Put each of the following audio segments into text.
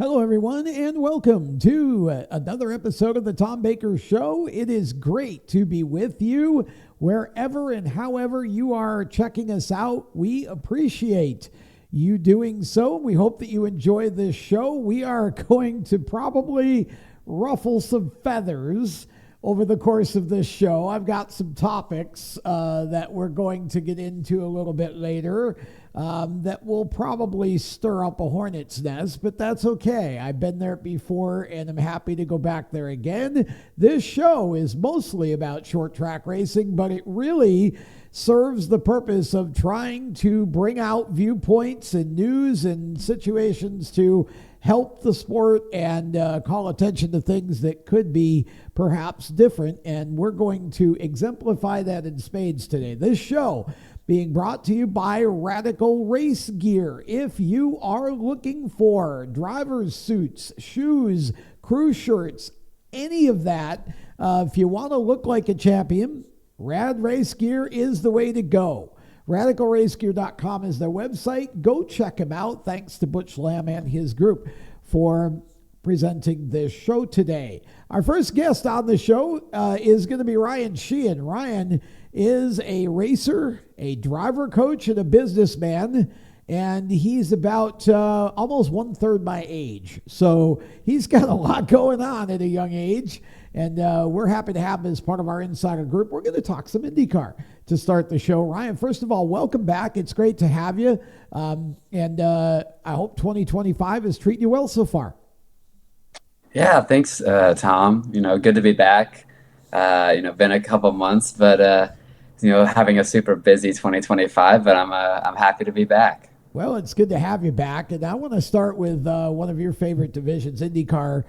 Hello, everyone, and welcome to another episode of the Tom Baker Show. It is great to be with you wherever and however you are checking us out. We appreciate you doing so. We hope that you enjoy this show. We are going to probably ruffle some feathers over the course of this show. I've got some topics that we're going to get into a little bit later that will probably stir up a hornet's nest, but that's okay. I've been there before and I'm happy to go back there again. This show is mostly about short track racing, but it really serves the purpose of trying to bring out viewpoints and news and situations to help the sport and call attention to things that could be perhaps different. And we're going to exemplify that in spades today. This show being brought to you by Radical Race Gear. If you are looking for driver's suits, shoes, crew shirts, any of that, if you want to look like a champion, Rad Race Gear is the way to go. RadicalRaceGear.com is their website. Go check them out. Thanks to Butch Lamb and his group for presenting this show today. Our first guest on the show is going to be Ryan Sheehan. Ryan is a racer, a driver coach, and a businessman, and he's about almost 1/3 my age. So he's got a lot going on at a young age, and we're happy to have him as part of our insider group. We're going to talk some IndyCar to start the show. Ryan, first of all, welcome back. It's great to have you, and I hope 2025 is treating you well so far. Yeah, thanks, Tom. Good to be back. Been a couple months, but having a super busy 2025. But I'm happy to be back. Well, it's good to have you back, and I want to start with one of your favorite divisions, IndyCar.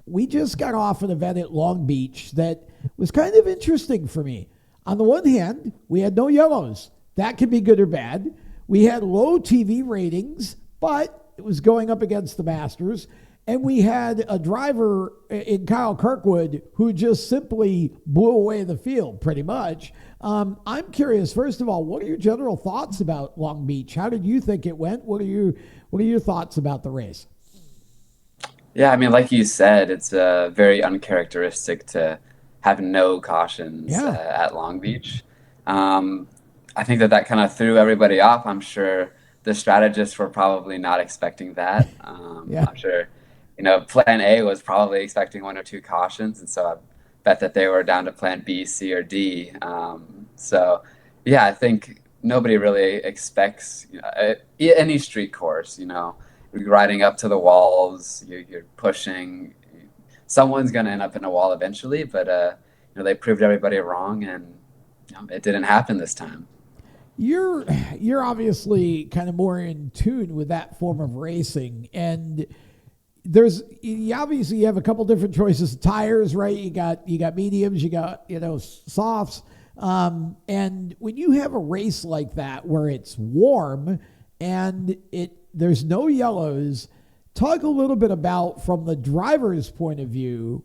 We just got off an event at Long Beach that was kind of interesting for me. On the one hand, we had no yellows. That could be good or bad. We had low TV ratings, but it was going up against the Masters. And we had a driver in Kyle Kirkwood who just simply blew away the field pretty much. I'm curious, first of all, what are your general thoughts about Long Beach? How did you think it went? What are your thoughts about the race? Yeah, I mean, like you said, it's very uncharacteristic to have no cautions at Long Beach. I think that kind of threw everybody off. I'm sure the strategists were probably not expecting that. I'm sure, plan A was probably expecting one or two cautions, and so I bet that they were down to plan B, C, or D. I think nobody really expects any street course, you're riding up to the walls, you're pushing. Someone's going to end up in a wall eventually, but they proved everybody wrong, and it didn't happen this time. You're obviously kind of more in tune with that form of racing, and you have a couple different choices of tires, right? You got mediums, you got softs, and when you have a race like that where it's warm and there's no yellows, talk a little bit about, from the driver's point of view,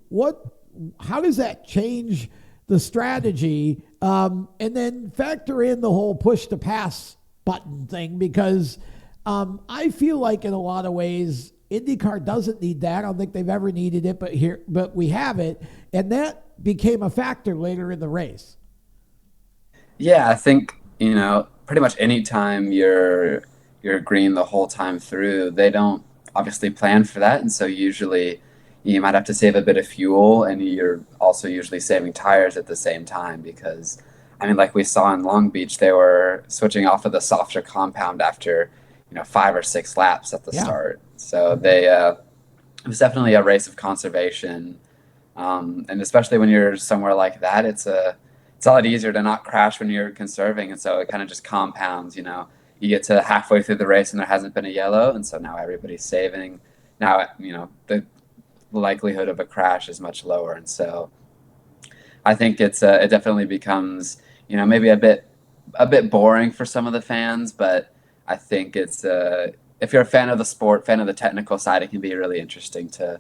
how does that change the strategy, and then factor in the whole push to pass button thing, because I feel like in a lot of ways IndyCar doesn't need that. I don't think they've ever needed it, but we have it, and that became a factor later in the race. Yeah, I think pretty much any time you're green the whole time through, they don't obviously plan for that, and so usually you might have to save a bit of fuel, and you're also usually saving tires at the same time, because like we saw in Long Beach, they were switching off of the softer compound after 5 or 6 laps at the start. So it was definitely a race of conservation, and especially when you're somewhere like that, it's a lot easier to not crash when you're conserving, and so it kind of just compounds. You get to halfway through the race and there hasn't been a yellow, and so now everybody's saving. Now the likelihood of a crash is much lower, and so I think it definitely becomes maybe a bit boring for some of the fans, but I think it's if you're a fan of the sport, fan of the technical side, it can be really interesting to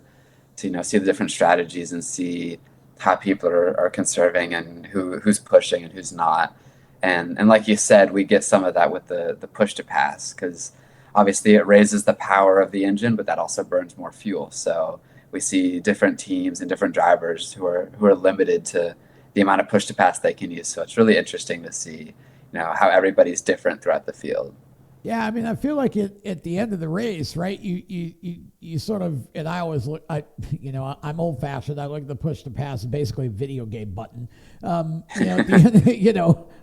see the different strategies and see how people are conserving and who's pushing and who's not. And like you said, we get some of that with the push to pass, because obviously it raises the power of the engine, but that also burns more fuel. So we see different teams and different drivers who are limited to the amount of push to pass they can use. So it's really interesting to see, how everybody's different throughout the field. Yeah, I mean, I feel like at the end of the race, right? You sort of, and I always look, I'm old fashioned. I look at the push to pass, basically a video game button. At the end,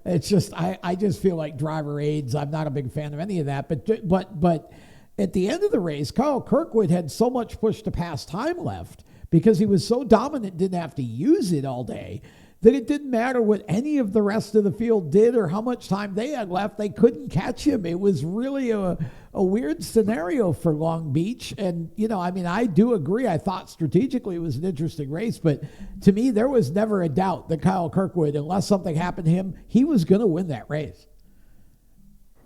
it's just I just feel like driver aids. I'm not a big fan of any of that, but at the end of the race, Kyle Kirkwood had so much push to pass time left because he was so dominant, didn't have to use it all day, that it didn't matter what any of the rest of the field did or how much time they had left. They couldn't catch him. It was really a weird scenario for Long Beach. And, I do agree. I thought strategically it was an interesting race, but to me, there was never a doubt that Kyle Kirkwood, unless something happened to him, he was going to win that race.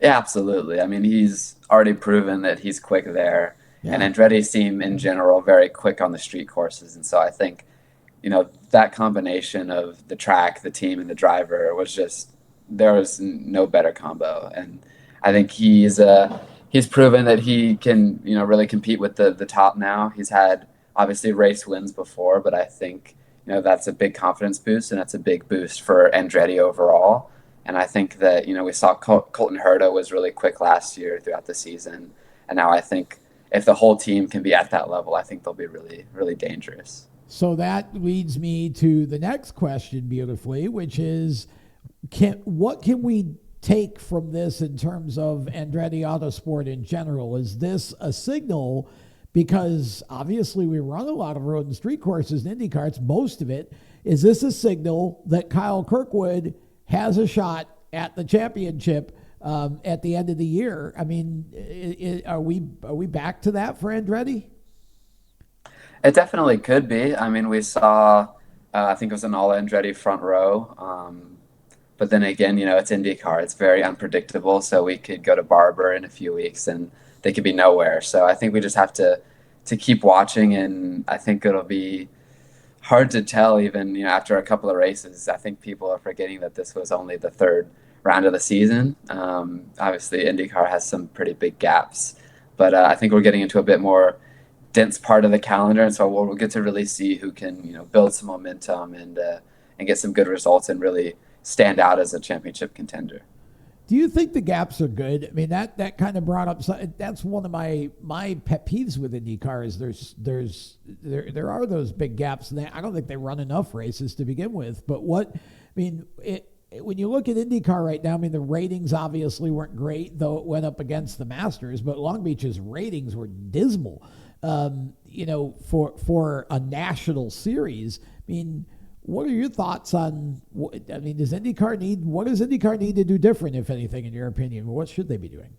Yeah, absolutely. I mean, he's already proven that he's quick there. Yeah. And Andretti's team in general, very quick on the street courses. And so I think, that combination of the track, the team, and the driver there was no better combo. And I think he's proven that he can, really compete with the top now. He's had obviously race wins before, but I think, that's a big confidence boost, and that's a big boost for Andretti overall. And I think that, we saw Colton Herta was really quick last year throughout the season. And now I think if the whole team can be at that level, I think they'll be really, really dangerous. So that leads me to the next question beautifully, which is, what can we take from this in terms of Andretti Autosport in general? Is this a signal? Because obviously we run a lot of road and street courses and IndyCars, most of it. Is this a signal that Kyle Kirkwood has a shot at the championship at the end of the year? I mean, are we back to that for Andretti? It definitely could be. I mean, we saw, I think it was an all Andretti front row. But then again, it's IndyCar. It's very unpredictable. So we could go to Barber in a few weeks and they could be nowhere. So I think we just have to keep watching. And I think it'll be hard to tell even, after a couple of races. I think people are forgetting that this was only the third round of the season. Obviously, IndyCar has some pretty big gaps. But I think we're getting into a bit more dense part of the calendar, and so we'll get to really see who can build some momentum and get some good results and really stand out as a championship contender. Do you think the gaps are good? I mean, that kind of brought up. That's one of my pet peeves with IndyCar is there are those big gaps, and I don't think they run enough races to begin with. But when you look at IndyCar right now, I mean, the ratings obviously weren't great, though it went up against the Masters. But Long Beach's ratings were dismal. For a national series. I mean, what are your thoughts on, what does IndyCar need to do different, if anything, in your opinion? What should they be doing?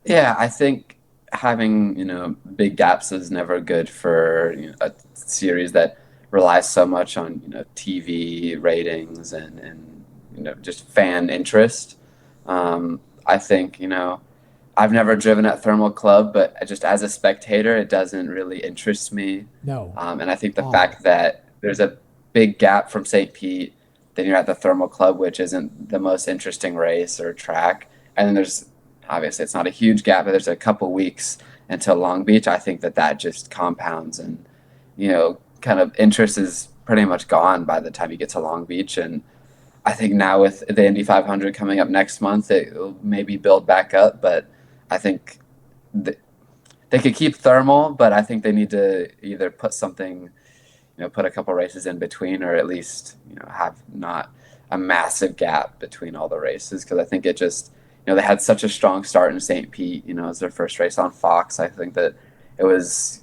Yeah, I think having, big gaps is never good for a series that relies so much on, TV ratings and just fan interest. I think, I've never driven at Thermal Club, but just as a spectator, it doesn't really interest me. No. And I think the fact that there's a big gap from St. Pete, then you're at the Thermal Club, which isn't the most interesting race or track. And then there's, obviously it's not a huge gap, but there's a couple weeks until Long Beach. I think that just compounds and, kind of interest is pretty much gone by the time you get to Long Beach. And I think now with the Indy 500 coming up next month, it will maybe build back up, but I think they could keep Thermal, but I think they need to either put something, put a couple races in between, or at least, have not a massive gap between all the races. Because I think it just, they had such a strong start in St. Pete, as their first race on Fox. I think that it was,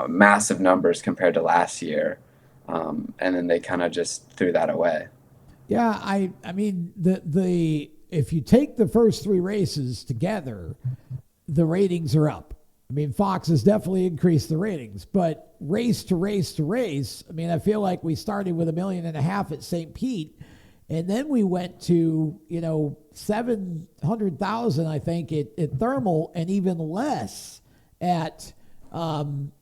massive numbers compared to last year. And then they kind of just threw that away. Yeah, I mean, if you take the first three races together, the ratings are up. I mean, Fox has definitely increased the ratings, but race to race to race, I mean, I feel like we started with 1.5 million at St. Pete, and then we went to, 700,000, I think, at Thermal, and even less at in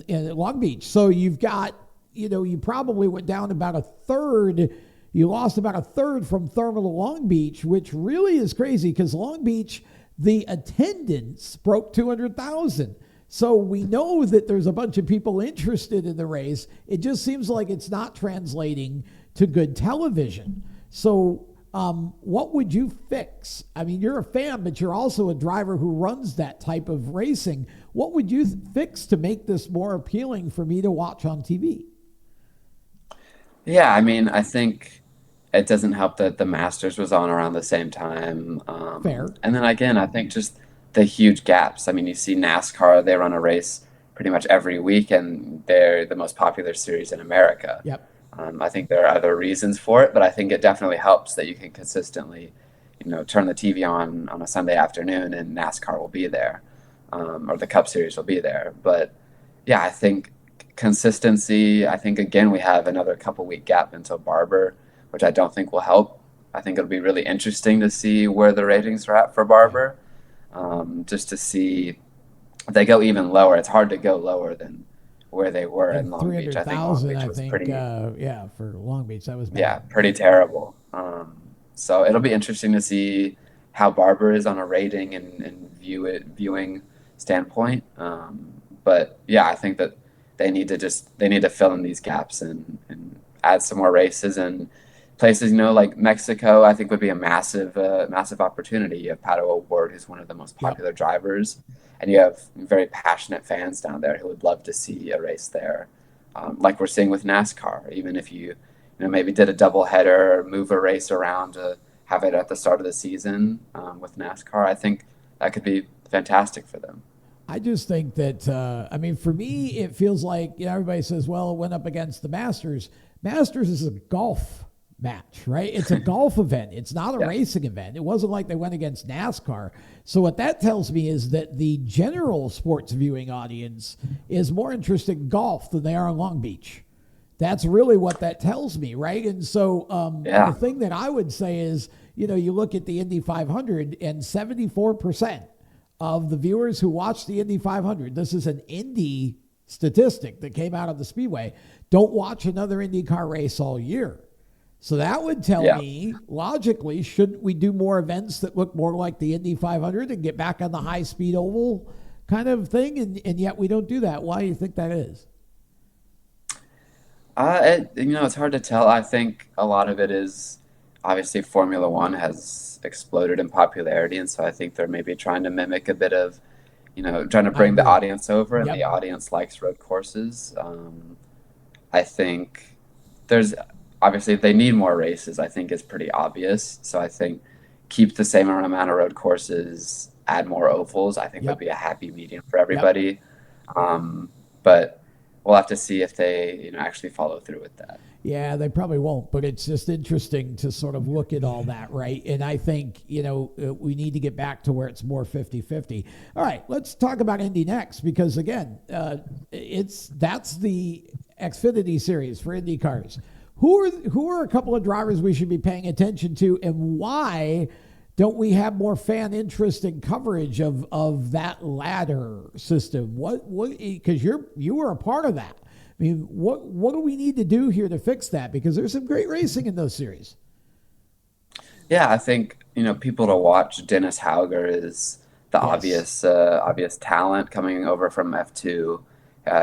Long Beach. So you've got, you probably went down about a third You lost about a third from Thermal to Long Beach, which really is crazy because Long Beach, the attendance broke 200,000. So we know that there's a bunch of people interested in the race. It just seems like it's not translating to good television. So what would you fix? I mean, you're a fan, but you're also a driver who runs that type of racing. What would you fix to make this more appealing for me to watch on TV? Yeah, I mean, I think it doesn't help that the Masters was on around the same time. Fair. And then again, I think just the huge gaps. I mean, you see NASCAR, they run a race pretty much every week, and they're the most popular series in America. Yep. I think there are other reasons for it, but I think it definitely helps that you can consistently, turn the TV on a Sunday afternoon and NASCAR will be there, or the Cup Series will be there. But yeah, I think consistency. I think again we have another couple week gap until Barber, which I don't think will help. I think it'll be really interesting to see where the ratings are at for Barber, just to see if they go even lower. It's hard to go lower than where they were in Long Beach. I think Long 300,000, Beach I was think, pretty, yeah, for Long Beach, that was yeah, bad. pretty terrible. So it'll be interesting to see how Barber is on a rating and viewing standpoint. But yeah, I think that they need to fill in these gaps and add some more races and places, like Mexico. I think would be a massive opportunity. You have Pato O'Ward, who's one of the most Yep. popular drivers, and you have very passionate fans down there who would love to see a race there, like we're seeing with NASCAR. Even if you maybe did a double header or move a race around to have it at the start of the season, with NASCAR, I think that could be fantastic for them. I just think that, I mean, for me, it feels like, everybody says, well, it went up against the Masters. Masters is a golf match, right? It's a golf event. It's not a Yeah. racing event. It wasn't like they went against NASCAR. So what that tells me is that the general sports viewing audience is more interested in golf than they are in Long Beach. That's really what that tells me, right? And so the Yeah. thing that I would say is, you look at the Indy 500 and 74% of the viewers who watch the Indy 500, this is an Indy statistic that came out of the Speedway, don't watch another IndyCar race all year. So that would tell Yeah. me, logically, shouldn't we do more events that look more like the Indy 500 and get back on the high speed oval kind of thing? And yet we don't do that. Why do you think that is? It's hard to tell. I think a lot of it is obviously Formula One has exploded in popularity, and so I think they're maybe trying to mimic a bit of, trying to I bring the agree. audience over, and the Yep. audience likes road courses. I think there's obviously if they need more races, I think it's pretty obvious. So I think keep the same amount of road courses, add more ovals. I think would Yep. be a happy medium for Yep. everybody. But we'll have to see if they, actually follow through with that. Yeah, they probably won't, but it's just interesting to sort of look at all that, right? And I think, we need to get back to where it's more 50-50. All right, let's talk about Indy next because, again, that's the Xfinity series for Indy cars. Who are a couple of drivers we should be paying attention to, and why don't we have more fan interest and coverage of that ladder system? What because you were a part of that. I mean, what do we need to do here to fix that? Because there's some great racing in those series. Yeah, I think, people to watch. Dennis Hauger is the Yes. obvious talent coming over from F2.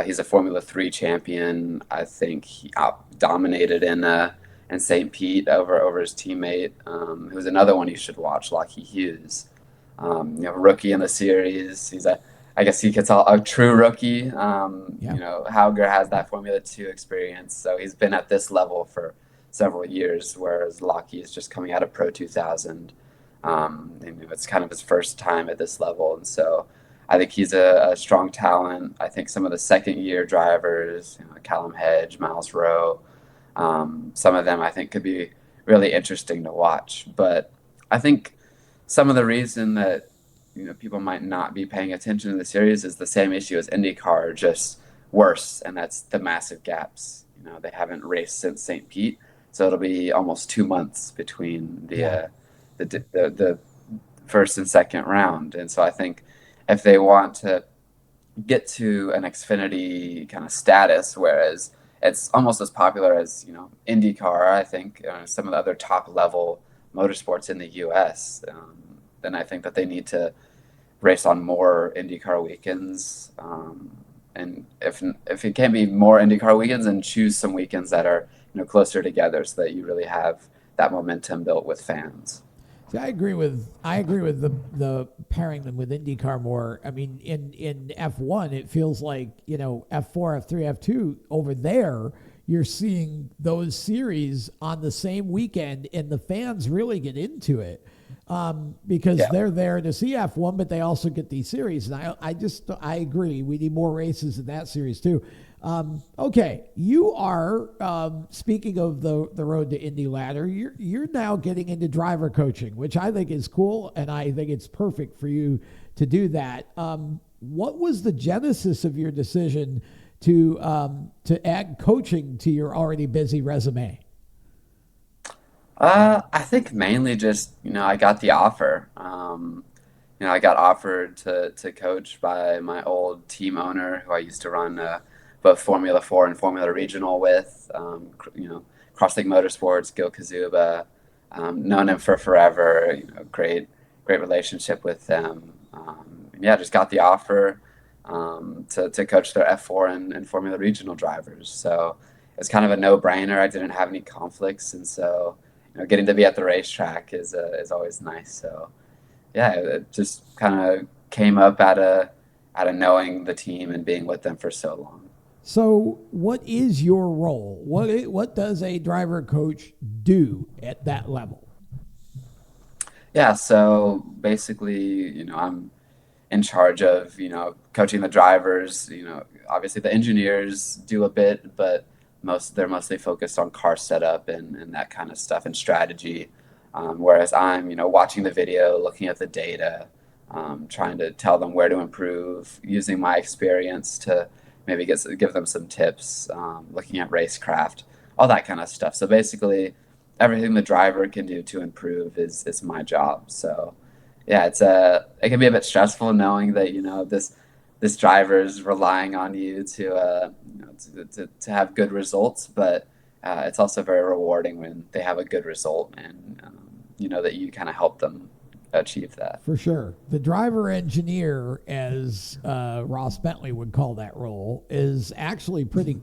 He's a Formula 3 champion. I think he dominated in St. Pete over his teammate, who's another one you should watch, Lockie Hughes. Rookie in the series. I guess he gets a true rookie. Yeah. Hauger has that Formula 2 experience, so he's been at this level for several years, whereas Lockie is just coming out of Pro 2000. It's kind of his first time at this level, and so I think he's a strong talent. I think some of the second year drivers, Callum Hedge, Miles Rowe, some of them I think could be really interesting to watch. But I think some of the reason that people might not be paying attention to the series is the same issue as IndyCar, just worse, and that's the massive gaps. They haven't raced since St. Pete, so it'll be almost 2 months between Yeah. the first and second round, and so I think if they want to get to an Xfinity kind of status, whereas it's almost as popular as, IndyCar, I think, some of the other top level motorsports in the US. Then I think that they need to race on more IndyCar weekends. And if it can be more IndyCar weekends, and choose some weekends that are closer together, so that you really have that momentum built with fans. See, I agree with the pairing them with IndyCar more. I mean, in F1, it feels like F4, F3, F2 over there. You're seeing those series on the same weekend, and the fans really get into it because Yeah. they're there to see F1, but they also get these series. And I agree. We need more races in that series too. Okay, you are speaking of the road to Indy ladder. You're now getting into driver coaching, which I think is cool, and I think it's perfect for you to do that. What was the genesis of your decision to add coaching to your already busy resume? I think mainly just, I got the offer. I got offered to coach by my old team owner, who I used to run both Formula 4 and Formula Regional with. Crosslink Motorsports, Gil Kazuba, known him for forever. Great relationship with them. Yeah, just got the offer to coach their F4 and Formula Regional drivers. So it's kind of a no-brainer. I didn't have any conflicts, and so getting to be at the racetrack is always nice. So yeah, it just kind of came up out of knowing the team and being with them for so long. So, what is your role? What does a driver coach do at that level? Yeah, so basically, I'm in charge of, coaching the drivers. Obviously the engineers do a bit, but they're mostly focused on car setup and that kind of stuff and strategy. Whereas I'm, watching the video, looking at the data, trying to tell them where to improve, using my experience to maybe give them some tips, looking at racecraft, all that kind of stuff. So basically, everything the driver can do to improve is my job. So yeah, it can be a bit stressful knowing that this driver is relying on you to have good results, but it's also very rewarding when they have a good result, and that you kind of help them achieve that. For sure. The driver engineer, as Ross Bentley would call that role, is actually pretty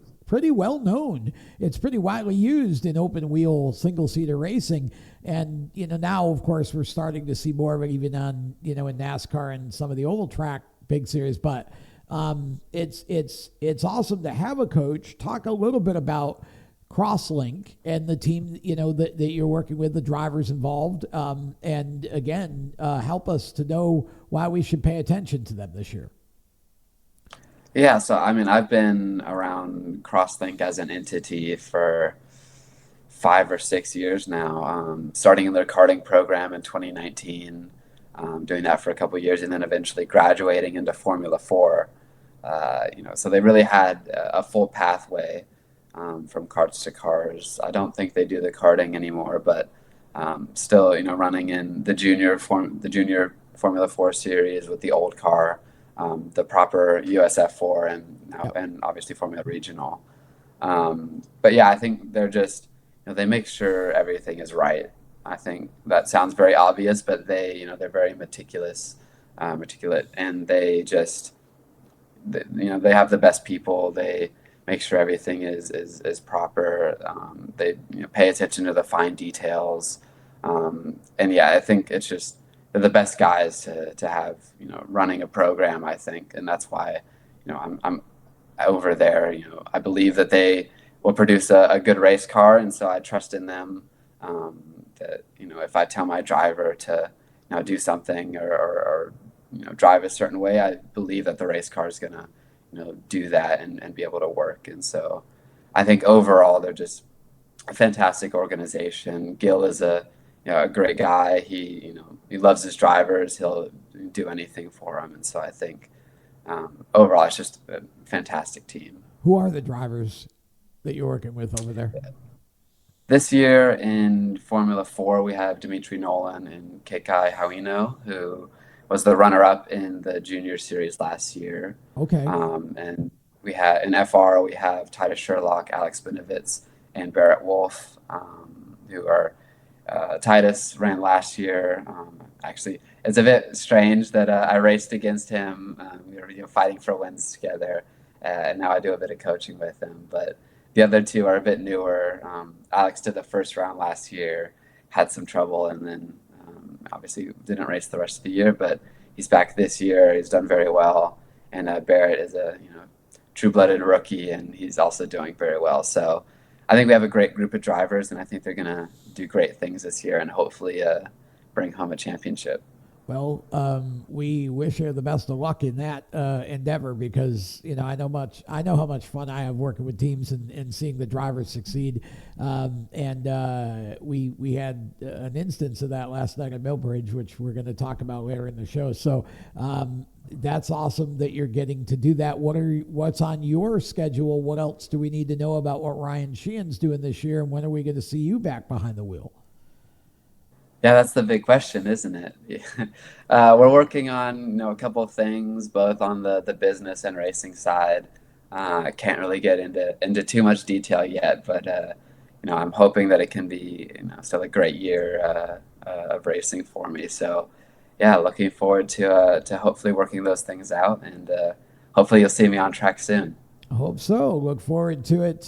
well known. It's pretty widely used in open wheel single seater racing. And now of course we're starting to see more of it even on in NASCAR and some of the oval track big series. But it's awesome to have a coach. Talk a little bit about Crosslink and the team that you're working with, the drivers involved, and again help us to know why we should pay attention to them this year. Yeah, so I mean, I've been around Crosslink as an entity for 5 or 6 years now. Starting in their karting program in 2019, doing that for a couple of years, and then eventually graduating into Formula 4. So they really had a full pathway from karts to cars. I don't think they do the karting anymore, but still, running in the junior Formula 4 series with the old car, the proper USF4, and now Yep. and obviously Formula Regional. But yeah, I think they're just they make sure everything is right. I think that sounds very obvious, but they're very meticulous, and they have the best people. They make sure everything is proper. They pay attention to the fine details, and yeah, I think it's just they're the best guys to have running a program. I think, and that's why I'm over there. I believe that they will produce a good race car, and so I trust in them. That if I tell my driver to do something or drive a certain way, I believe that the race car is gonna do that and be able to work. And so I think overall they're just a fantastic organization. Gil is a great guy. He loves his drivers. He'll do anything for them. And so I think overall it's just a fantastic team. Who are the drivers that you're working with over there? This year in Formula 4, we have Dimitri Nolan and Kekai Hauino, who was the runner-up in the junior series last year. Okay. And we had in FR, we have Titus Sherlock, Alex Benovitz, and Barrett Wolf, who are Titus ran last year. Actually, it's a bit strange that I raced against him. We were fighting for wins together, and now I do a bit of coaching with him. But the other two are a bit newer. Alex did the first round last year, had some trouble, and then obviously didn't race the rest of the year. But he's back this year. He's done very well, and Barrett is a true-blooded rookie, and he's also doing very well. So I think we have a great group of drivers, and I think they're going to do great things this year and hopefully bring home a championship. Well, we wish you the best of luck in that endeavor, because I know how much fun I have working with teams and seeing the drivers succeed. And we had an instance of that last night at Millbridge, which we're going to talk about later in the show. So that's awesome that you're getting to do that. What's on your schedule? What else do we need to know about what Ryan Sheehan's doing this year, and when are we going to see you back behind the wheel? Yeah, that's the big question, isn't it? We're working on a couple of things, both on the business and racing side. I can't really get into too much detail yet, but I'm hoping that it can be still a great year of racing for me. So yeah, looking forward to hopefully working those things out, and hopefully you'll see me on track soon. I hope so. Look forward to it.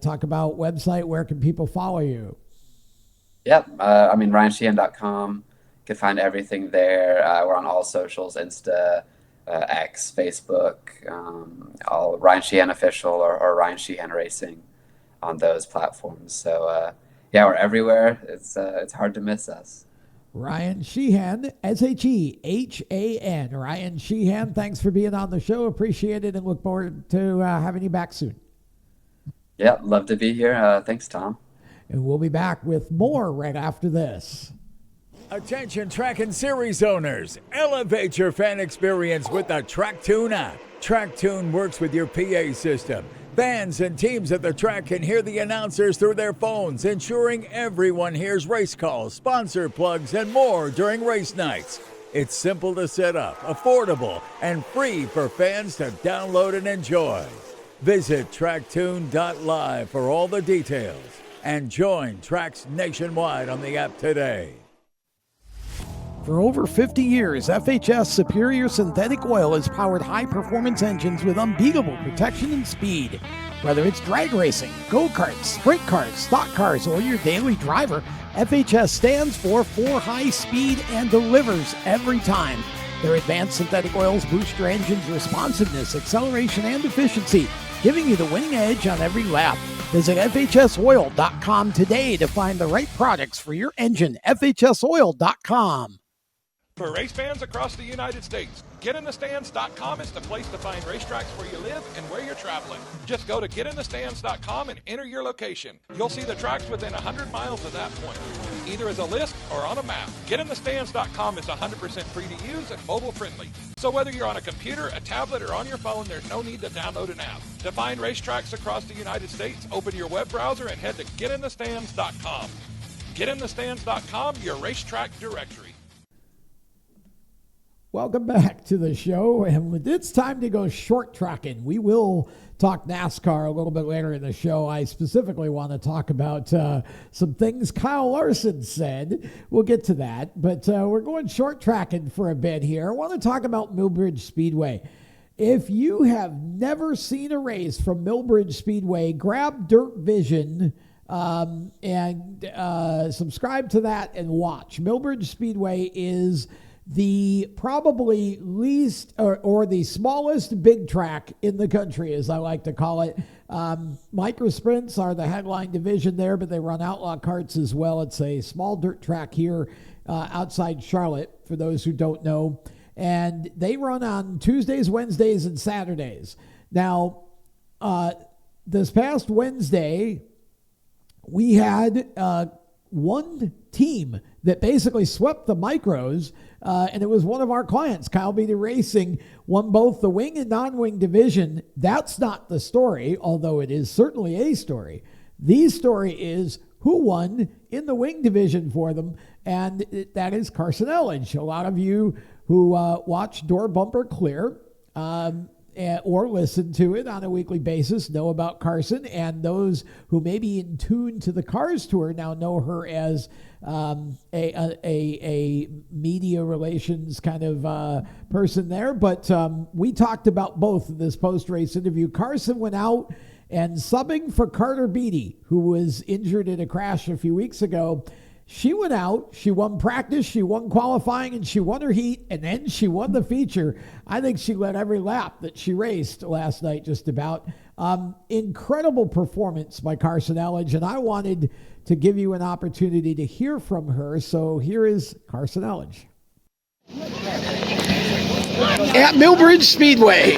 Talk about website. Where can people follow you? Yep. RyanSheehan.com. You can find everything there. We're on all socials, Insta, X, Facebook, all Ryan Sheehan Official or Ryan Sheehan Racing on those platforms. So, yeah, we're everywhere. It's hard to miss us. Ryan Sheehan, Shehan. Ryan Sheehan, thanks for being on the show. Appreciate it, and look forward to having you back soon. Yeah, love to be here. Thanks, Tom. And we'll be back with more right after this. Attention track and series owners. Elevate your fan experience with the TrackTune app. TrackTune works with your PA system. Fans and teams at the track can hear the announcers through their phones, ensuring everyone hears race calls, sponsor plugs, and more during race nights. It's simple to set up, affordable, and free for fans to download and enjoy. Visit tracktune.live for all the details. And join tracks nationwide on the app today. For over 50 years, FHS Superior Synthetic Oil has powered high-performance engines with unbeatable protection and speed. Whether it's drag racing, go-karts, sprint cars, stock cars, or your daily driver, FHS stands for high speed and delivers every time. Their advanced synthetic oils boost your engine's responsiveness, acceleration, and efficiency, giving you the winning edge on every lap. Visit FHSoil.com today to find the right products for your engine. FHSoil.com. For race fans across the United States, GetInTheStands.com is the place to find racetracks where you live and where you're traveling. Just go to GetInTheStands.com and enter your location. You'll see the tracks within 100 miles of that point, either as a list or on a map. GetInTheStands.com is 100% free to use and mobile friendly. So whether you're on a computer, a tablet, or on your phone, there's no need to download an app. To find racetracks across the United States, open your web browser and head to GetInTheStands.com. GetInTheStands.com, your racetrack directory. Welcome back to the show, and it's time to go short tracking. We will talk NASCAR a little bit later in the show. I specifically want to talk about some things Kyle Larson said. We'll get to that, but we're going short tracking for a bit here. I want to talk about Millbridge Speedway. If you have never seen a race from Millbridge Speedway, grab Dirt Vision and subscribe to that and watch. Millbridge Speedway is the probably least or the smallest big track in the country, as I like to call it. Micro sprints are the headline division there, but they run outlaw carts as well. It's a small dirt track here outside Charlotte, for those who don't know. And they run on Tuesdays, Wednesdays, and Saturdays. Now, this past Wednesday, we had one team that basically swept the micros, and it was one of our clients. Kyle Beatty Racing won both the wing and non-wing division. That's not the story, although it is certainly a story. The story is who won in the wing division for them, and that is Carson Elledge. A lot of you who watch Door Bumper Clear or listen to it on a weekly basis know about Carson, and those who may be in tune to the Cars Tour now know her as a media relations kind of person there. But we talked about both in this post-race interview. Carson went out and subbing for Carter Beatty, who was injured in a crash a few weeks ago. She went out, she won practice, she won qualifying, and she won her heat, and then she won the feature. I think she led every lap that she raced last night, just about. Incredible performance by Carson Elledge, and I wanted to give you an opportunity to hear from her. So here is Carson Elledge. At Millbridge Speedway.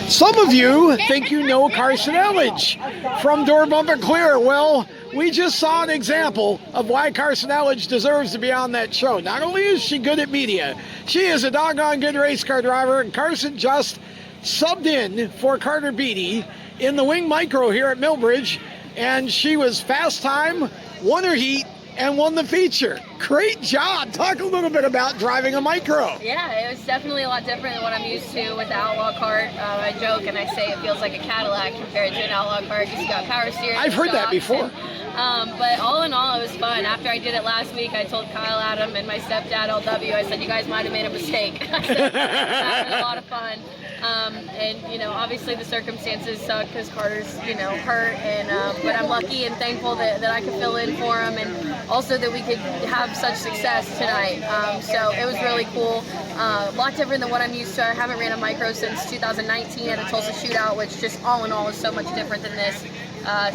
Some of you think you know Carson Elledge from Door Bumper Clear. Well, we just saw an example of why Carson Elledge deserves to be on that show. Not only is she good at media, she is a doggone good race car driver, and Carson just subbed in for Carter Beatty in the Wing Micro here at Millbridge, and she was fast time, won her heat, and won the feature. Great job. Talk a little bit about driving a micro. Yeah, it was definitely a lot different than what I'm used to with the Outlaw cart. I joke and I say it feels like a Cadillac compared to an Outlaw cart because you got power steering. I've heard that before. But all in all, it was fun. After I did it last week, I told Kyle Adam and my stepdad, LW, I said, you guys might have made a mistake. I said, it was having a lot of fun. And, you know, obviously the circumstances suck because Carter's, you know, hurt. And but I'm lucky and thankful that I could fill in for him, and also that we could have such success tonight. So it was really cool. A lot different than what I'm used to. I haven't ran a micro since 2019 at a Tulsa Shootout, which just all in all is so much different than this.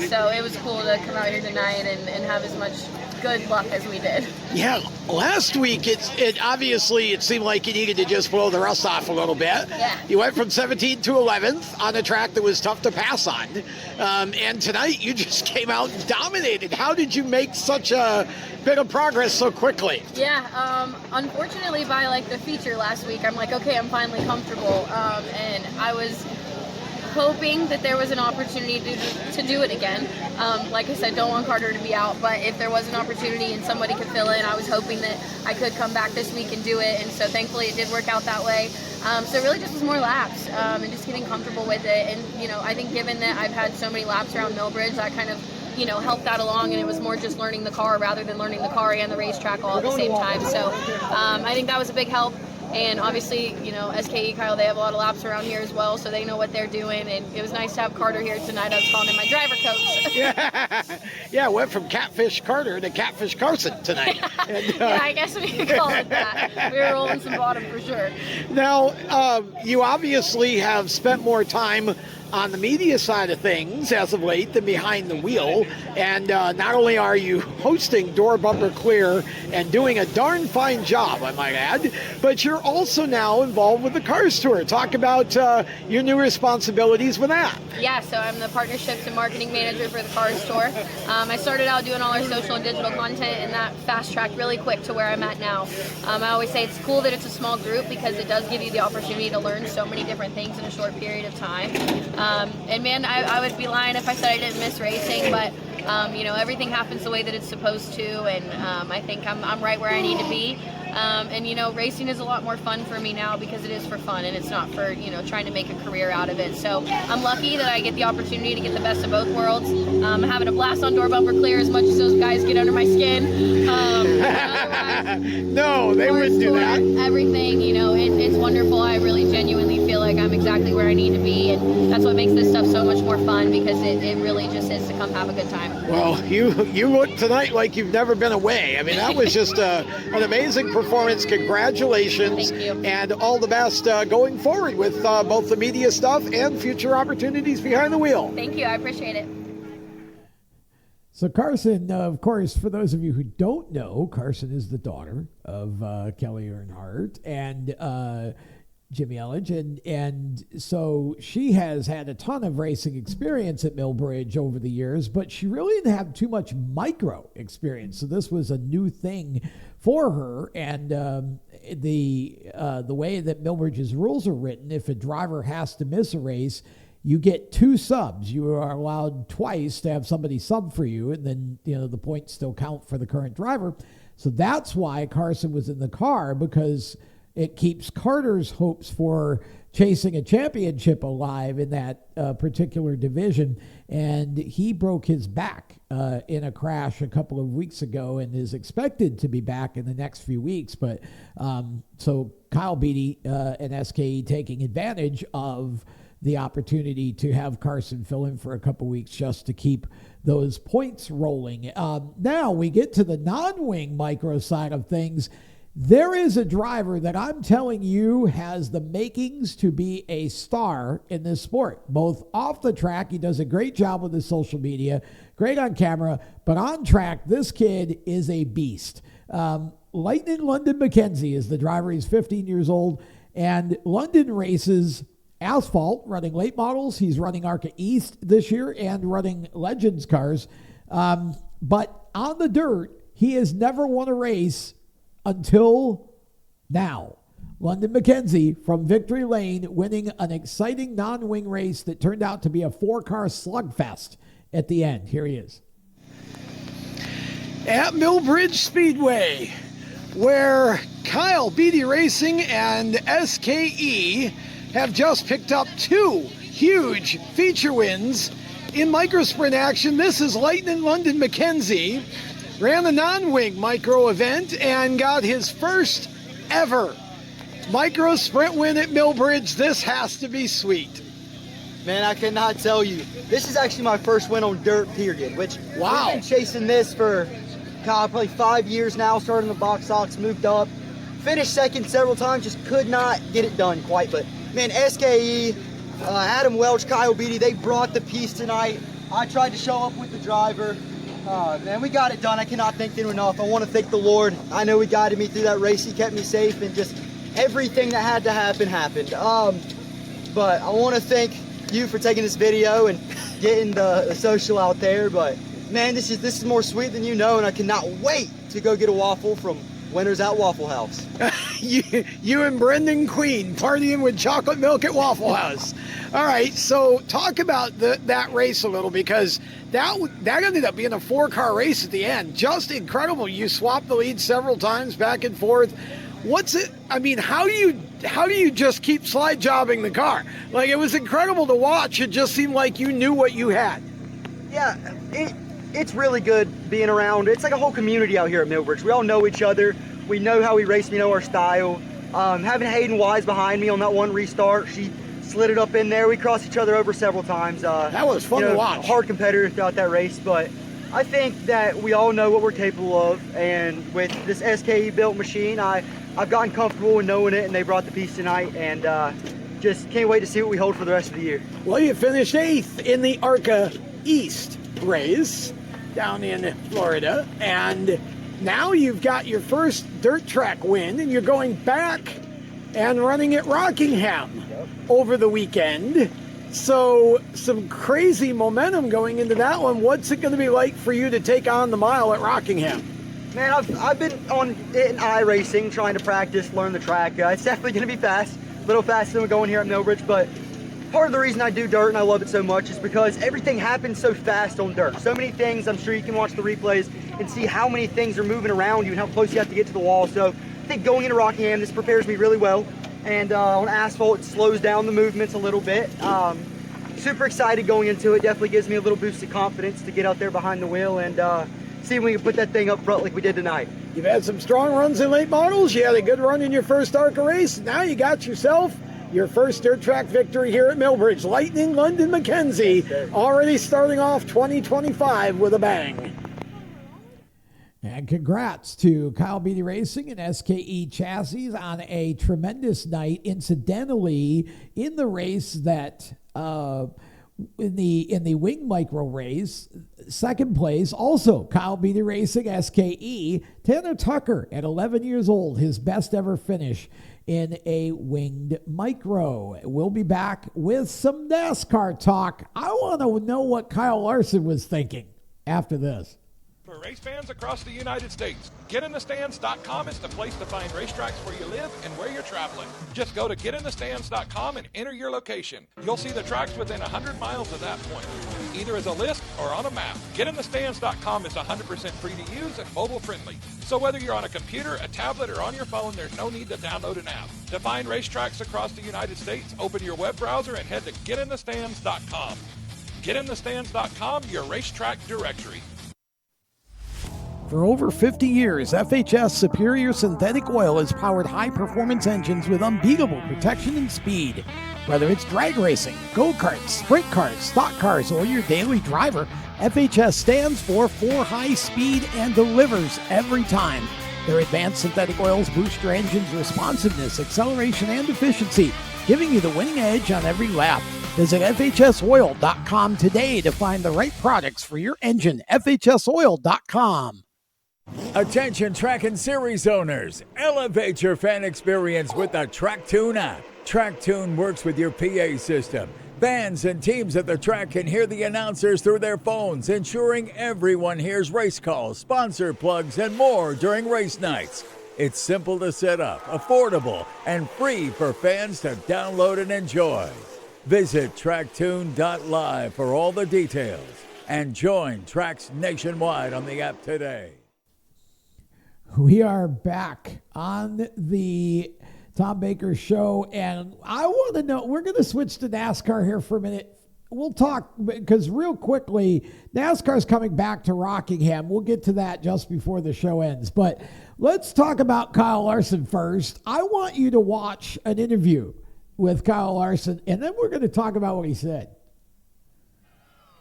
So it was cool to come out here tonight and have as much good luck as we did. Yeah, last week it obviously seemed like you needed to just blow the rust off a little bit. Yeah. You went from 17th to 11th on a track that was tough to pass on, and tonight you just came out and dominated. How did you make such a bit of progress so quickly? Yeah, unfortunately by like the feature last week, I'm like, okay, I'm finally comfortable, and I was hoping that there was an opportunity to do it again. Like I said, don't want Carter to be out, but if there was an opportunity and somebody could fill in, I was hoping that I could come back this week and do it, and so thankfully it did work out that way. So it really just was more laps and just getting comfortable with it, and you know, I think given that I've had so many laps around Millbridge, that kind of, you know, helped that along, and it was more just learning the car rather than learning the car and the racetrack all at the same time. So I think that was a big help. And obviously, you know, SKE, Kyle, they have a lot of laps around here as well, so they know what they're doing. And it was nice to have Carter here tonight. I was calling him my driver coach. Yeah, went from Catfish Carter to Catfish Carson tonight. And, yeah, I guess we could call it that. We were rolling some bottom for sure. Now, you obviously have spent more time on the media side of things as of late than behind the wheel, and not only are you hosting Door Bumper Clear and doing a darn fine job, I might add, but you're also now involved with the Cars Tour. Talk about your new responsibilities with that. Yeah, so I'm the partnerships and marketing manager for the Cars Tour. I started out doing all our social and digital content, and that fast tracked really quick to where I'm at now. I always say it's cool that it's a small group because it does give you the opportunity to learn so many different things in a short period of time. And man, I would be lying if I said I didn't miss racing, but you know, everything happens the way that it's supposed to, and I think I'm right where I need to be. And you know, racing is a lot more fun for me now because it is for fun and it's not for, you know, trying to make a career out of it. So I'm lucky that I get the opportunity to get the best of both worlds. I'm having a blast on Door Bumper Clear as much as those guys get under my skin. No, they wouldn't do that. Everything, you know, it's wonderful. I really genuinely feel like I'm exactly where I need to be, and that's what makes this stuff so much more fun because it really just is to come have a good time. Well, you look tonight like you've never been away. I mean, that was just an amazing performance. Congratulations. Thank you. And all the best going forward with both the media stuff and future opportunities behind the wheel. Thank you. I appreciate it. So Carson, of course, for those of you who don't know, Carson is the daughter of Kelly Earnhardt and Jimmy Elledge, and so she has had a ton of racing experience at Millbridge over the years, but she really didn't have too much micro experience. So this was a new thing for her, and the way that Millbridge's rules are written, if a driver has to miss a race, you get 2 subs. You are allowed twice to have somebody sub for you, and then, you know, the points still count for the current driver. So that's why Carson was in the car, because it keeps Carter's hopes for chasing a championship alive in that particular division, and he broke his back in a crash a couple of weeks ago and is expected to be back in the next few weeks. But so Kyle Beatty and SKE taking advantage of the opportunity to have Carson fill in for a couple weeks just to keep those points rolling. Now we get to the non-wing micro side of things. There is a driver that I'm telling you has the makings to be a star in this sport. Both off the track, he does a great job with his social media, great on camera, but on track, this kid is a beast. Lightning London McKenzie is the driver. He's 15 years old, and London races asphalt, running late models. He's running ARCA East this year and running Legends cars. But on the dirt, he has never won a race until now. London McKenzie from Victory Lane winning an exciting non-wing race that turned out to be a 4-car slugfest at the end. Here he is. At Millbridge Speedway, where Kyle Beatty Racing and SKE have just picked up 2 huge feature wins in microsprint action. This is Lightning London McKenzie. Ran the non-wing micro event and got his first ever micro sprint win at Millbridge. This has to be sweet. Man, I cannot tell you. This is actually my first win on dirt, period, which wow. We've been chasing this for probably 5 years now, started in the box stocks, moved up, finished second several times, just could not get it done quite. But man, SKE, Adam Welch, Kyle Beatty, they brought the piece tonight. I tried to show up with the driver. Man, we got it done. I cannot thank them enough. I want to thank the Lord. I know He guided me through that race. He kept me safe, and just everything that had to happen happened. But I want to thank you for taking this video and getting the social out there. But man, this is more sweet than you know, and I cannot wait to go get a waffle from Winners at Waffle House. you and Brendan Queen partying with chocolate milk at Waffle House. All right, so talk about that race a little, because that ended up being a 4-car race at the end. Just incredible. You swapped the lead several times back and forth. What's it? I mean, how do you just keep slide jobbing the car? Like, it was incredible to watch. It just seemed like you knew what you had. Yeah, it's really good being around. It's like a whole community out here at Millbridge. We all know each other. We know how we race. We know our style. Having Hayden Wise behind me on that one restart, she slid it up in there. We crossed each other over several times. That was fun to watch. Hard competitor throughout that race, but I think that we all know what we're capable of. And with this SKE built machine, I've gotten comfortable in knowing it, and they brought the piece tonight, and just can't wait to see what we hold for the rest of the year. Well, you finished 8th in the ARCA East race down in Florida, and now you've got your first dirt track win, and you're going back and running at Rockingham over the weekend. So some crazy momentum going into that one. What's it going to be like for you to take on the mile at Rockingham? Man, I've been on it in iRacing, trying to practice, learn the track. It's definitely going to be fast, a little faster than we're going here at Millbridge, but part of the reason I do dirt and I love it so much is because everything happens so fast on dirt. So many things. I'm sure you can watch the replays and see how many things are moving around you and how close you have to get to the wall. So I think going into Rockingham, this prepares me really well. And on asphalt, it slows down the movements a little bit. Super excited going into it. Definitely gives me a little boost of confidence to get out there behind the wheel and see if we can put that thing up front like we did tonight. You've had some strong runs in late models. You had a good run in your first ARCA race. Now you got yourself your first dirt track victory here at Millbridge. Lightning London McKenzie already starting off 2025 with a bang. And congrats to Kyle Beatty Racing and SKE Chassis on a tremendous night. Incidentally, in the race that in the wing micro race, second place, also Kyle Beatty Racing, SKE, Tanner Tucker at 11 years old, his best ever finish in a winged micro. We'll be back with some NASCAR talk. I want to know what Kyle Larson was thinking after this. for race fans across the United States. GetInTheStands.com is the place to find racetracks where you live and where you're traveling. Just go to GetInTheStands.com and enter your location. You'll see the tracks within 100 miles of that point, either as a list or on a map. GetInTheStands.com is 100% free to use and mobile friendly. So whether you're on a computer, a tablet, or on your phone, there's no need to download an app. To find racetracks across the United States, open your web browser and head to GetInTheStands.com. GetInTheStands.com, your racetrack directory. For over 50 years, FHS Superior Synthetic Oil has powered high-performance engines with unbeatable protection and speed. Whether it's drag racing, go-karts, sprint cars, stock cars, or your daily driver, FHS stands for high speed and delivers every time. Their advanced synthetic oils boost your engine's responsiveness, acceleration, and efficiency, giving you the winning edge on every lap. Visit FHSoil.com today to find the right products for your engine. FHSoil.com. Attention track and series owners, elevate your fan experience with the TrackTune app. TrackTune works with your PA system. Fans and teams at the track can hear the announcers through their phones, ensuring everyone hears race calls, sponsor plugs, and more during race nights. It's simple to set up, affordable, and free for fans to download and enjoy. Visit TrackTune.live for all the details and join tracks nationwide on the app today. We are back on the Tom Baker Show, and I want to know, we're going to switch to NASCAR here for a minute. We'll talk, because real quickly, NASCAR's coming back to Rockingham. We'll get to that just before the show ends, but let's talk about Kyle Larson first. I want you to watch an interview with Kyle Larson, and then we're going to talk about what he said.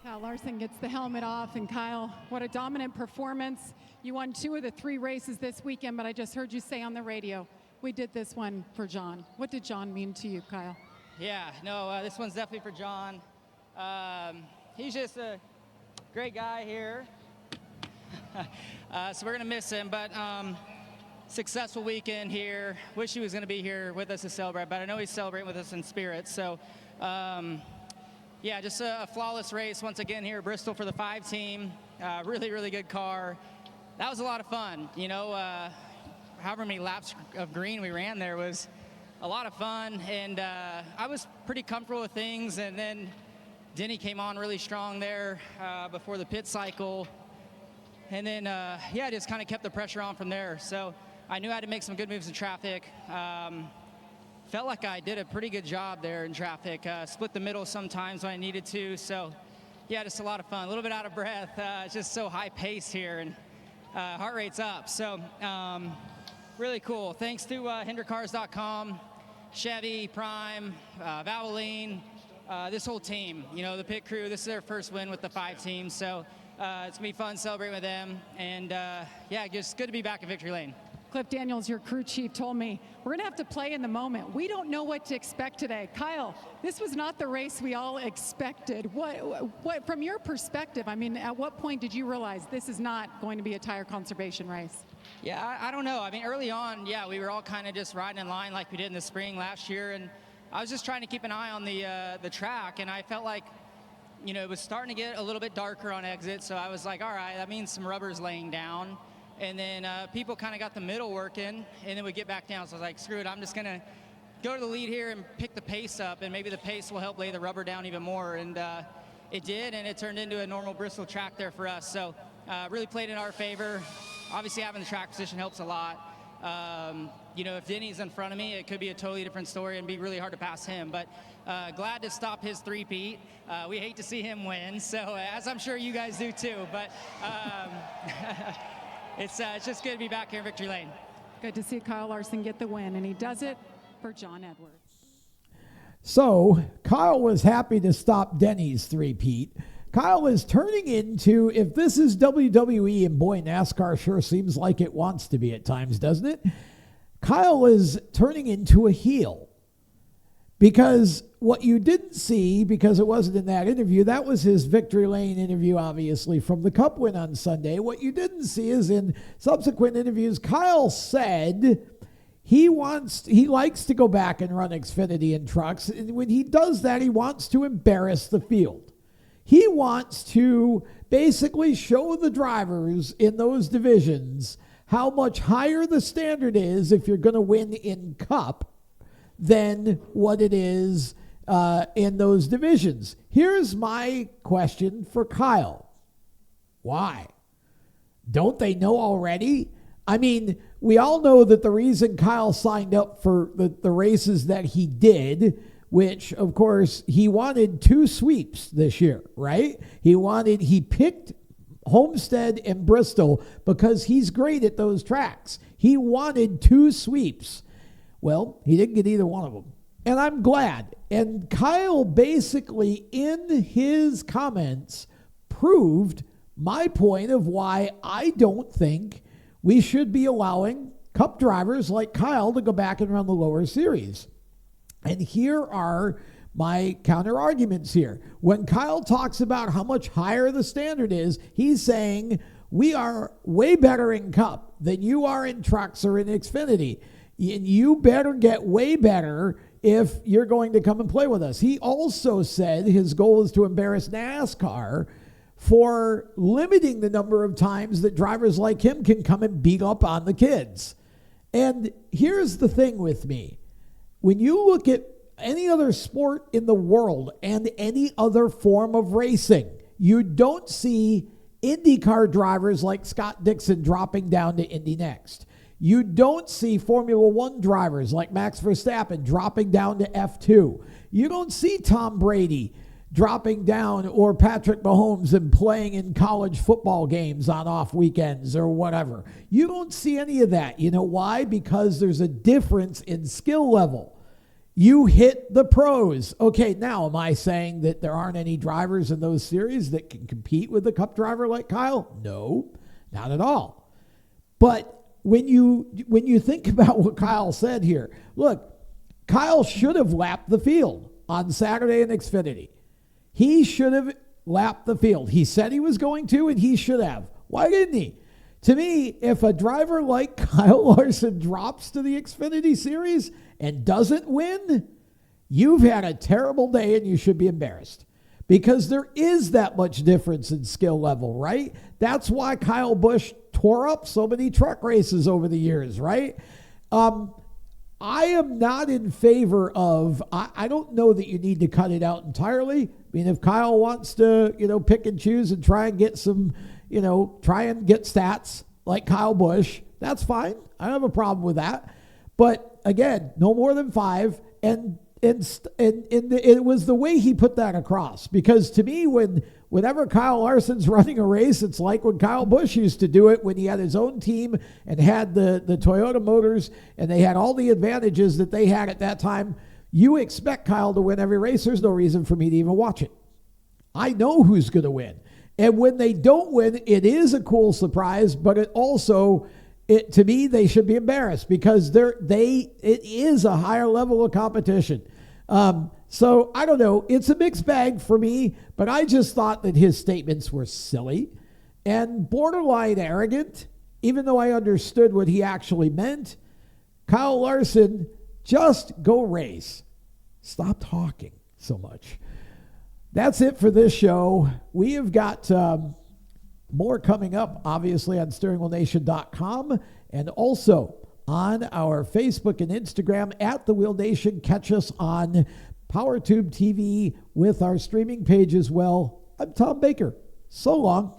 Kyle Larson gets the helmet off, and Kyle, what a dominant performance. You won 2 of the 3 races this weekend, but I just heard you say on the radio, we did this one for John. What did John mean to you, Kyle? Yeah, no, this one's definitely for John. He's just a great guy here. So we're going to miss him, but successful weekend here. Wish he was going to be here with us to celebrate, but I know he's celebrating with us in spirit. So, yeah, just a flawless race once again here at Bristol for the 5 team. Really, really good car. That was a lot of fun. You know, however many laps of green we ran there was a lot of fun, and I was pretty comfortable with things, and then Denny came on really strong there before the pit cycle, and then yeah, just kind of kept the pressure on from there. So I knew I had to make some good moves in traffic. Felt like I did a pretty good job there in traffic. Split the middle sometimes when I needed to. So yeah, just a lot of fun. A little bit out of breath. It's just so high pace here, and heart rate's up. So really cool. Thanks to HinderCars.com, Chevy, Prime, Valvoline, this whole team. You know, the pit crew, this is their first win with the 5 teams. So it's going to be fun celebrating with them. And yeah, just good to be back in Victory Lane. Cliff Daniels, your crew chief, told me, we're going to have to play in the moment. We don't know what to expect today. Kyle, this was not the race we all expected. What from your perspective, I mean, at what point did you realize this is not going to be a tire conservation race? Yeah, I don't know. I mean, early on, yeah, we were all kind of just riding in line like we did in the spring last year, and I was just trying to keep an eye on the track, and I felt like, you know, it was starting to get a little bit darker on exit, so I was like, all right, that means some rubber's laying down. And then people kind of got the middle working, and then we get back down. So I was like, screw it, I'm just going to go to the lead here and pick the pace up, and maybe the pace will help lay the rubber down even more. And it did, and it turned into a normal Bristol track there for us. So really played in our favor. Obviously, having the track position helps a lot. You know, if Denny's in front of me, it could be a totally different story and be really hard to pass him. But glad to stop his three-peat. We hate to see him win, so as I'm sure you guys do too. But it's just good to be back here in Victory Lane. Good to see Kyle Larson get the win, and he does it for John Edwards. So Kyle was happy to stop Denny's three-peat. Kyle is turning into, if this is WWE, and boy, NASCAR sure seems like it wants to be at times, doesn't it? Kyle is turning into a heel. Because what you didn't see, because it wasn't in that interview, that was his Victory Lane interview, obviously, from the Cup win on Sunday. What you didn't see is in subsequent interviews, Kyle said he likes to go back and run Xfinity in trucks. And when he does that, he wants to embarrass the field. He wants to basically show the drivers in those divisions how much higher the standard is if you're going to win in Cup than what it is in those divisions. Here's my question for Kyle. Why? Don't they know already? I mean, we all know that the reason Kyle signed up for the races that he did, which, of course, he wanted 2 sweeps this year, right? He picked Homestead and Bristol because he's great at those tracks. He wanted 2 sweeps. Well, he didn't get either one of them. And I'm glad. And Kyle basically, in his comments, proved my point of why I don't think we should be allowing Cup drivers like Kyle to go back and run the lower series. And here are my counter arguments here. When Kyle talks about how much higher the standard is, he's saying we are way better in Cup than you are in trucks or in Xfinity. And you better get way better if you're going to come and play with us. He also said his goal is to embarrass NASCAR for limiting the number of times that drivers like him can come and beat up on the kids. And here's the thing with me. When you look at any other sport in the world and any other form of racing, you don't see IndyCar drivers like Scott Dixon dropping down to Indy Next. You don't see Formula One drivers like Max Verstappen dropping down to F2. You don't see Tom Brady dropping down or Patrick Mahomes and playing in college football games on off weekends or whatever. You don't see any of that. You know why? Because there's a difference in skill level. You hit the pros. Okay, now am I saying that there aren't any drivers in those series that can compete with a Cup driver like Kyle? No, not at all. But when you think about what Kyle said here, look, Kyle should have lapped the field on Saturday in Xfinity. He should have lapped the field. He said he was going to, and he should have. Why didn't he? To me, if a driver like Kyle Larson drops to the Xfinity Series and doesn't win, you've had a terrible day and you should be embarrassed. Because there is that much difference in skill level, right? That's why Kyle Busch tore up so many truck races over the years, right? I am not in favor of, I don't know that you need to cut it out entirely. I mean, if Kyle wants to, pick and choose and try and get some, try and get stats like Kyle Busch, that's fine. I don't have a problem with that. But again, no more than 5. And it was the way he put that across. Because to me, whenever Kyle Larson's running a race, it's like when Kyle Busch used to do it when he had his own team and had the Toyota motors and they had all the advantages that they had at that time. You expect Kyle to win every race. There's no reason for me to even watch it. I know who's going to win. And when they don't win, it is a cool surprise, but it also, to me, they should be embarrassed because it is a higher level of competition. So I don't know. It's a mixed bag for me, but I just thought that his statements were silly and borderline arrogant, even though I understood what he actually meant. Kyle Larson, just go race. Stop talking so much. That's it for this show. We have got more coming up, obviously, on steeringwheelnation.com and also on our Facebook and Instagram at The Wheel Nation. Catch us on PowerTube TV with our streaming page as well. I'm Tom Baker. So long.